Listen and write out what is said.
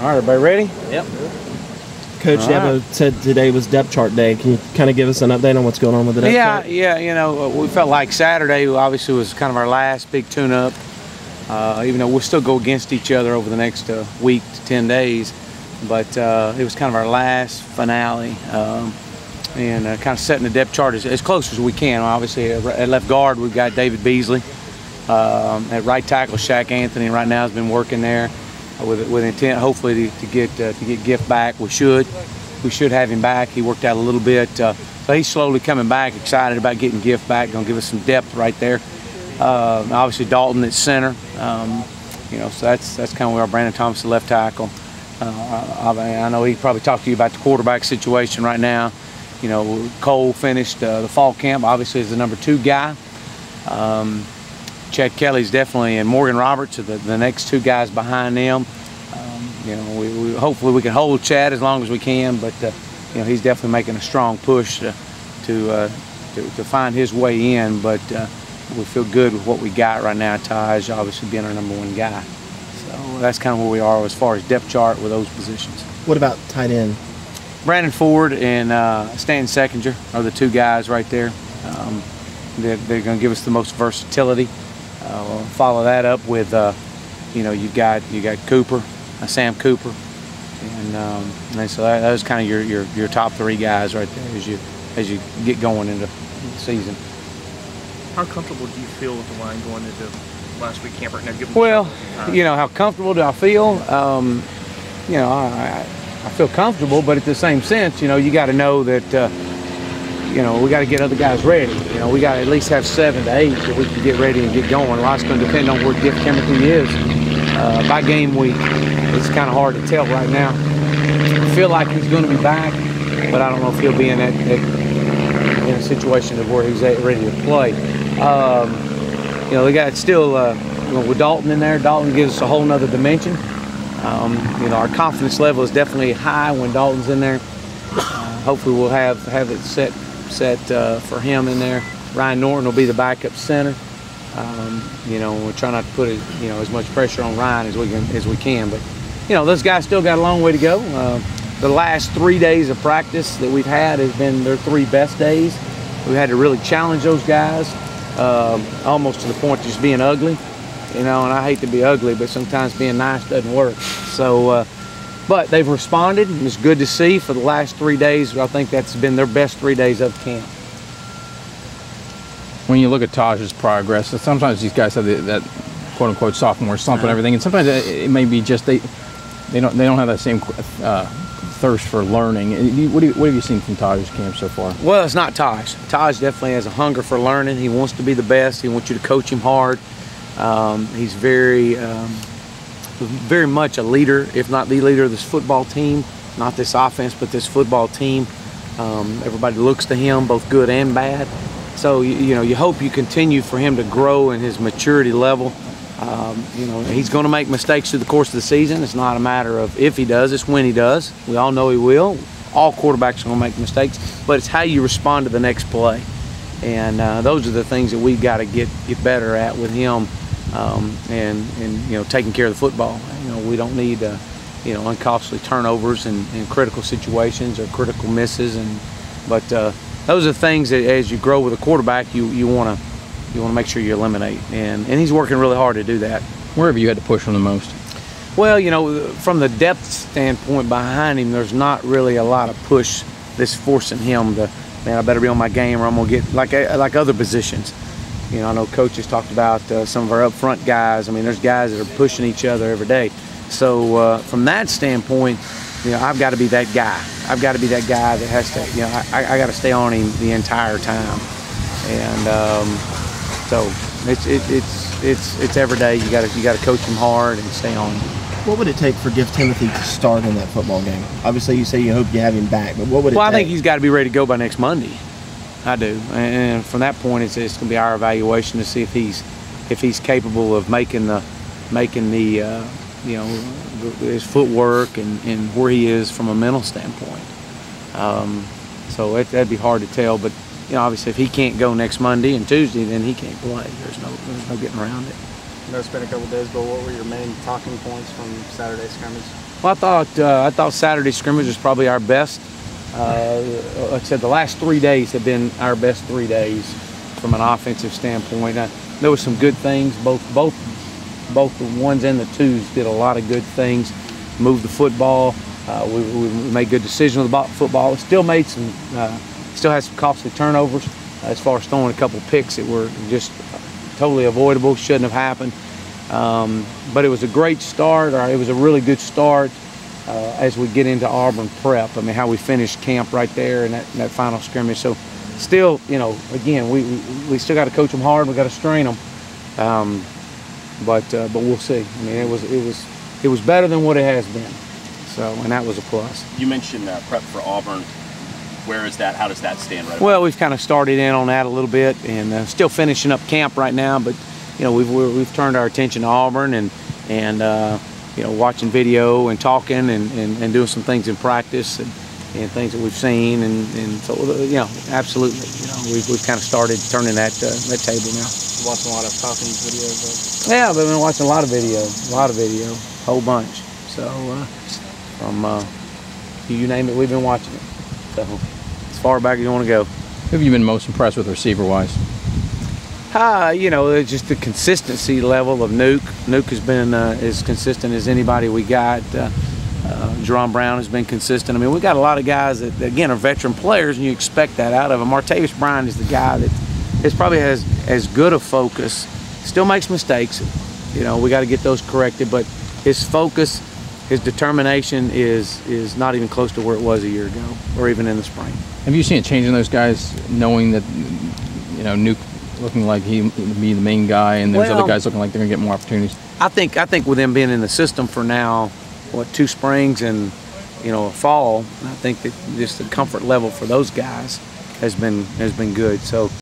All right, everybody ready? Yep. Coach Dabo said today was depth chart day. Can you kind of give us an update on what's going on with the depth chart? Yeah, you know, we felt like Saturday obviously was kind of our last big tune-up. Even though we'll still go against each other over the next week to 10 days. But it was kind of our last finale. And kind of setting the depth chart as close as we can. Obviously, at left guard, we've got David Beasley. At right tackle, Shaq Anthony right now has been working there with intent, hopefully, to get Gift back. We should have him back. He worked out a little bit, so he's slowly coming back. Excited about getting Gift back. Going to give us some depth right there. Obviously, Dalton at center. You know, so that's kind of where our Brandon Thomas, the left tackle. I know he probably talked to you about the quarterback situation right now. You know, Cole finished the fall camp, obviously, as the number 2 guy. Chad Kelly's definitely, and Morgan Roberts are the next 2 guys behind them. You know, hopefully we can hold Chad as long as we can, but you know, he's definitely making a strong push to find his way in. But we feel good with what we got right now. Taj obviously being our number 1 guy, so that's kind of where we are as far as depth chart with those positions. What about tight end? Brandon Ford and Stanton Seckinger are the 2 guys right there. They're going to give us the most versatility. We'll follow that up with, you know, you got Cooper, Sam Cooper, and so those kind of your top 3 guys right there as you get going into the season. How comfortable do you feel with the line going into last week camp right now? Well, you know, how comfortable do I feel? You know, I feel comfortable, but at the same sense, you know, you got to know that, you know, we got to get other guys ready. You know, we got to at least have 7 to 8 that we can get ready and get going. A lot's going to depend on where Gift chemically is by game week. It's kind of hard to tell right now. I feel like he's going to be back, but I don't know if he'll be in a situation of where he's ready to play. You know, we got still you know, with Dalton in there. Dalton gives us a whole nother dimension. You know, our confidence level is definitely high when Dalton's in there. Hopefully we'll have it set for him in there. Ryan Norton will be the backup center. You know, we're trying not to put you know, as much pressure on Ryan as we can. But you know, those guys still got a long way to go. The last 3 days of practice that we've had has been their 3 best days. We've had to really challenge those guys, almost to the point of just being ugly. You know, and I hate to be ugly, but sometimes being nice doesn't work. So, but they've responded, and it's good to see for the last 3 days. I think that's been their best 3 days of camp. When you look at Taj's progress, sometimes these guys have that quote-unquote sophomore slump and everything, and sometimes it may be just they don't have that same thirst for learning. What have you seen from Taj's camp so far? Well, it's not Taj. Taj definitely has a hunger for learning. He wants to be the best. He wants you to coach him hard. He's very much a leader, if not the leader of this football team. Not this offense, but this football team. Everybody looks to him, both good and bad. So, you know, you hope you continue for him to grow in his maturity level. You know, he's going to make mistakes through the course of the season. It's not a matter of if he does, it's when he does. We all know he will. All quarterbacks are going to make mistakes, but it's how you respond to the next play. And those are the things that we've got to get better at with him, and you know, taking care of the football. You know, we don't need you know, uncostly turnovers in critical situations or critical misses. But those are the things that as you grow with a quarterback, you want to make sure you eliminate. And he's working really hard to do that. Where have you had to push him the most? Well, you know, from the depth standpoint behind him, there's not really a lot of push that's forcing him to, man, I better be on my game or I'm going to get, like other positions. You know, I know coaches talked about some of our up front guys. I mean, there's guys that are pushing each other every day. So from that standpoint, you know, I've got to be that guy. I've got to be that guy that has to, you know, I got to stay on him the entire time. And so it's every day. You got to coach him hard and stay on him. What would it take for Gift Timothy to start in that football game? Obviously, you say you hope you have him back, but what would it take? Well, I think he's got to be ready to go by next Monday. I do, and from that point, it's going to be our evaluation to see if he's capable of making the you know, his footwork and where he is from a mental standpoint. So that'd be hard to tell, but you know, obviously, if he can't go next Monday and Tuesday, then he can't play. There's no getting around it. know it's been a couple days, but what were your main talking points from Saturday scrimmage? Well, I thought Saturday scrimmage was probably our best. Like I said, the last 3 days have been our best 3 days from an offensive standpoint. There were some good things. Both the ones and the twos did a lot of good things. Moved the football. We made good decisions about football. We still made some, still had some costly turnovers as far as throwing a couple picks that were just totally avoidable, shouldn't have happened. But it was a great start, or it was a really good start as we get into Auburn prep. I mean, how we finished camp right there in that final scrimmage. So still, you know, again, we still got to coach them hard. We got to strain them. But we'll see. I mean, it was better than what it has been. So, and that was a plus. You mentioned prep for Auburn. Where is that? How does that stand right now? Well, we've kind of started in on that a little bit, and still finishing up camp right now. But you know, we've turned our attention to Auburn, and you know, watching video and talking and doing some things in practice and things that we've seen, and so you know, absolutely, you know, we've kind of started turning that table now. You watching a lot of talking videos? Yeah, I've been watching a lot of video, whole bunch. So from you name it, we've been watching it. So as far back as you want to go. Who have you been most impressed with receiver-wise? You know, it's just the consistency level of Nuke. Nuke has been as consistent as anybody we got. Jerome Brown has been consistent. I mean, we got a lot of guys that, again, are veteran players, and you expect that out of them. Martavis Bryant is the guy that probably has as good a focus. Still makes mistakes. You know, we got to get those corrected, but his focus, his determination is not even close to where it was a year ago or even in the spring. Have you seen a change in those guys, knowing that, you know, Nuke looking like he would be the main guy, and those other guys looking like they're going to get more opportunities? I think with them being in the system for now, 2 springs and, you know, a fall, I think that just the comfort level for those guys has been good. So